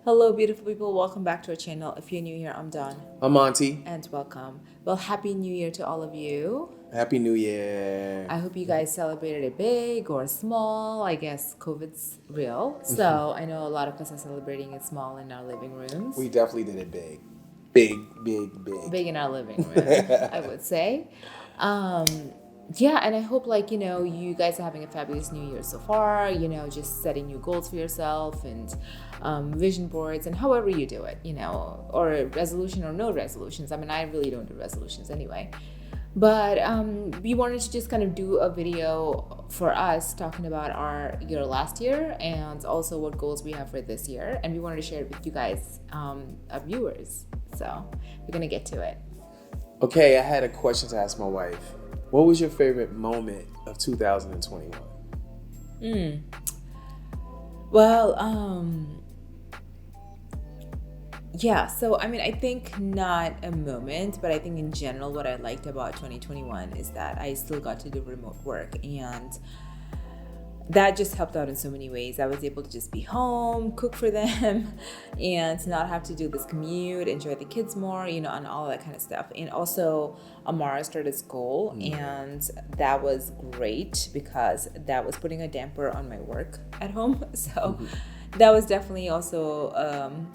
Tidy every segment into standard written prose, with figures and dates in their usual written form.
Hello, beautiful people. Welcome back to our channel. If you're new here, I'm Dawn. I'm Monty. And welcome. Well, Happy New Year to all of you. Happy New Year. I hope you guys celebrated it big or small. I guess COVID's real. So I know a lot of us are celebrating it small in our living rooms. We definitely did it big. Big. Big in our living room, I would say. Yeah, and I hope you guys are having a fabulous new year so far, just setting new goals for yourself and vision boards and however you do it, or resolution or no resolutions. I mean, I really don't do resolutions anyway. But we wanted to just kind of do a video for us talking about our year last year and also what goals we have for this year. And we wanted to share it with you guys, our viewers. So we're going to get to it. Okay, I had a question to ask my wife. What was your favorite moment of 2021? Well, yeah, so I mean, I think not a moment, but I think in general, what I liked about 2021 is that I still got to do remote work, and that just helped out in so many ways. I was able to just be home, cook for them, and not have to do this commute, enjoy the kids more, and all that kind of stuff. And also, Amara started school, and that was great because that was putting a damper on my work at home. So that was definitely also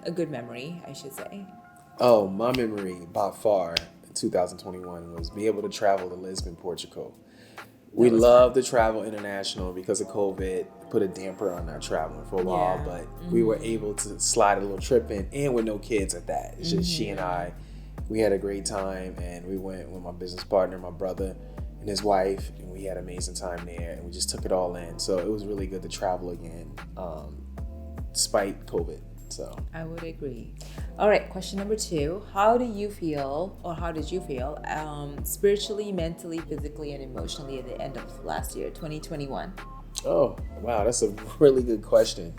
a good memory, I should say. Oh, my memory by far in 2021 was being able to travel to Lisbon, Portugal. We love to travel international because of COVID, put a damper on our traveling for a while, but we were able to slide a little trip in, and with no kids at that. It's just she and I. We had a great time, and we went with my business partner, my brother, and his wife, and we had an amazing time there, and we just took it all in. So it was really good to travel again, despite COVID. So I would agree. All right, question number 2. How do you feel, or how did you feel, spiritually, mentally, physically, and emotionally at the end of last year, 2021? Oh, wow, that's a really good question.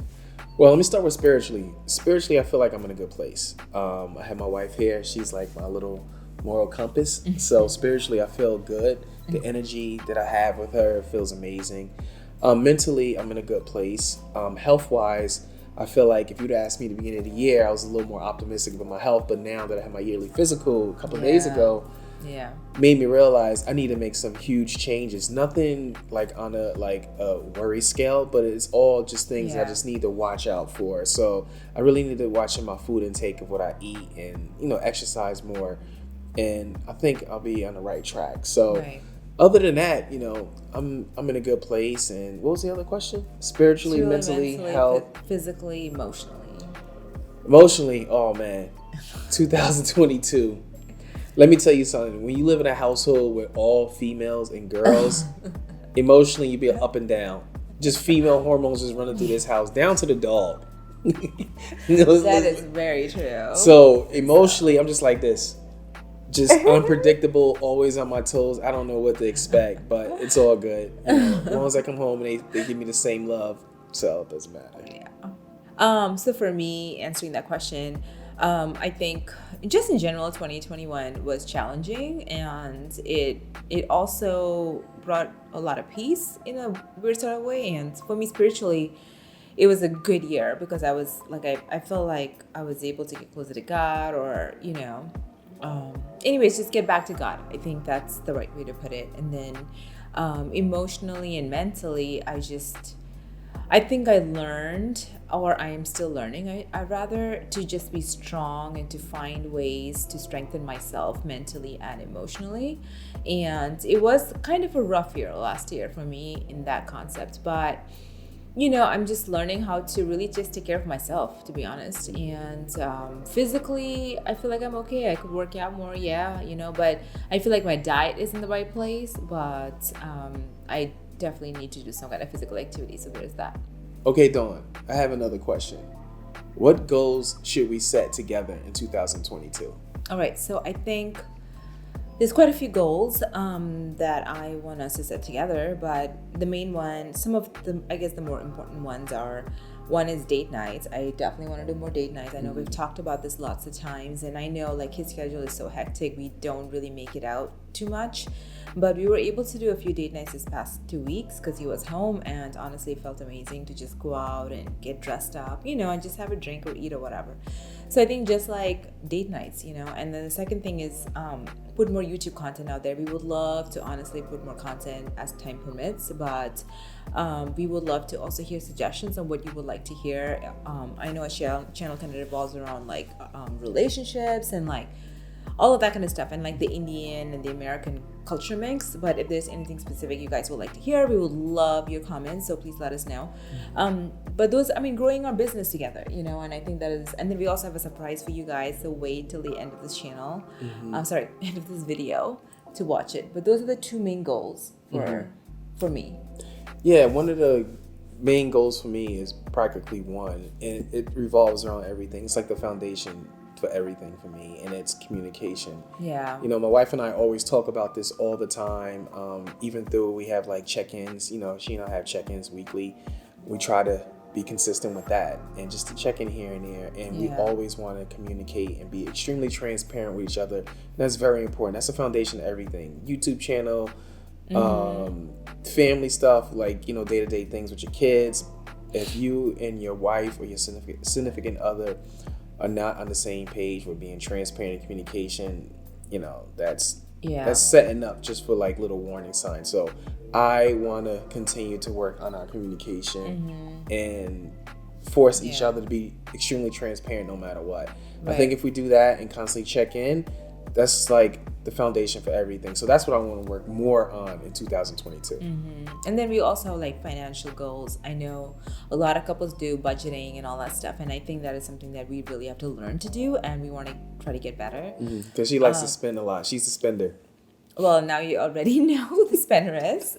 Well, let me start with spiritually. Spiritually, I feel like I'm in a good place. I have my wife here. She's like my little moral compass. So spiritually, I feel good. The energy that I have with her feels amazing. Mentally, I'm in a good place. Health-wise, I feel like if you'd asked me at the beginning of the year, I was a little more optimistic about my health. But now that I had my yearly physical a couple of days ago, made me realize I need to make some huge changes. Nothing like on a worry scale, but it's all just things I just need to watch out for. So I really need to watch my food intake of what I eat and exercise more. And I think I'll be on the right track. So other than that, I'm in a good place. And what was the other question? Spiritually, mentally, health, physically, emotionally. Emotionally, oh man, 2022. Let me tell you something. When you live in a household with all females and girls, emotionally you be up and down. Just female hormones just running through this house, down to the dog. That is very true. So emotionally, I'm just like this. Just unpredictable, always on my toes. I don't know what to expect, but it's all good. As long as I come home and they give me the same love, so it doesn't matter. Yeah. So for me, answering that question, I think just in general, 2021 was challenging, and it also brought a lot of peace in a weird sort of way. And for me, spiritually, it was a good year because I was like, I felt like I was able to get closer to God, or anyways, just get back to God. I think that's the right way to put it. And then emotionally and mentally, I think I learned, or I am still learning, I rather, to just be strong and to find ways to strengthen myself mentally and emotionally. And it was kind of a rough year last year for me in that concept, but I'm just learning how to really just take care of myself, to be honest. And physically, I feel like I'm okay. I could work out more, but I feel like my diet is in the right place, but I definitely need to do some kind of physical activity, so there's that. Okay, Dawn, I have another question. What goals should we set together in 2022? All right, so I think there's quite a few goals that I want us to set together, but the main one, some of the, I guess the more important ones are One is date nights. I definitely want to do more date nights. I know we've talked about this lots of times, and I know like his schedule is so hectic, we don't really make it out too much. But we were able to do a few date nights this past 2 weeks because he was home, and honestly it felt amazing to just go out and get dressed up, and just have a drink or eat or whatever. So I think just like date nights, and then the second thing is put more YouTube content out there. We would love to honestly put more content as time permits, but we would love to also hear suggestions on what you would like to hear. I know a channel kind of revolves around like relationships and like all of that kind of stuff, and like the Indian and the American culture mix. But if there's anything specific you guys would like to hear, we would love your comments, so please let us know. But those, growing our business together, and I think that is, and then we also have a surprise for you guys, so wait till the end of this channel, end of this video to watch it. But those are the two main goals for me. Yeah, one of the main goals for me is practically one, and it revolves around everything. It's like the foundation for everything for me, and it's communication. Yeah. My wife and I always talk about this all the time, even though we have like check-ins, she and I have check-ins weekly. We try to be consistent with that and just to check in here and there, and we always want to communicate and be extremely transparent with each other. And that's very important. That's the foundation of everything. YouTube channel, family stuff, like day-to-day things with your kids. If you and your wife or your significant other are not on the same page with being transparent in communication, that's setting up just for like little warning signs. So I want to continue to work on our communication and force each other to be extremely transparent no matter what. Right. I think if we do that and constantly check in, that's like the foundation for everything. So that's what I want to work more on in 2022. And then we also have like financial goals. I know a lot of couples do budgeting and all that stuff, and I think that is something that we really have to learn to do, and we want to try to get better. Because she likes to spend a lot. She's a spender. Well, now you already know who the spender is.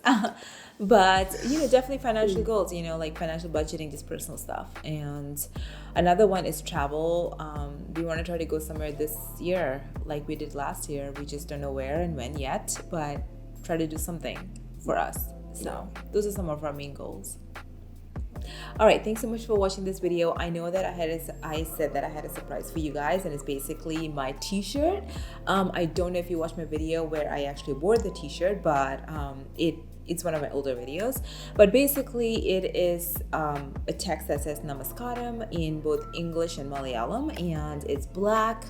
But, definitely financial goals, like financial budgeting, just personal stuff. And another one is travel. We want to try to go somewhere this year like we did last year. We just don't know where and when yet, but try to do something for us. So those are some of our main goals. All right, thanks so much for watching this video. I know that I said that I had a surprise for you guys, and it's basically my t-shirt. I don't know if you watched my video where I actually wore the t-shirt, but it's one of my older videos. But basically it is a text that says Namaskaram in both English and Malayalam, and it's black.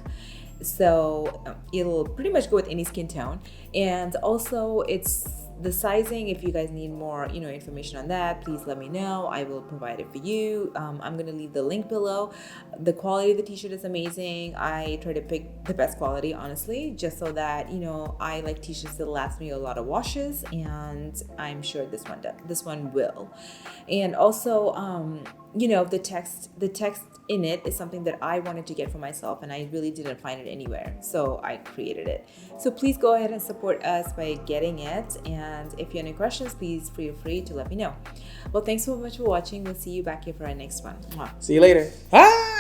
So it'll pretty much go with any skin tone. And also it's the sizing. If you guys need more information on that, please let me know. I will provide it for you. I'm gonna leave the link below. The quality of the t-shirt is amazing. I try to pick the best quality, honestly, just so that I like t-shirts that last me a lot of washes, and I'm sure this one will. And also the text in it is something that I wanted to get for myself, and I really didn't find it anywhere, so I created it. So please go ahead and support us by getting it, and if you have any questions, please feel free to let me know. Well, thanks so much for watching. We'll see you back here for our next one. Mwah. See you later. Bye.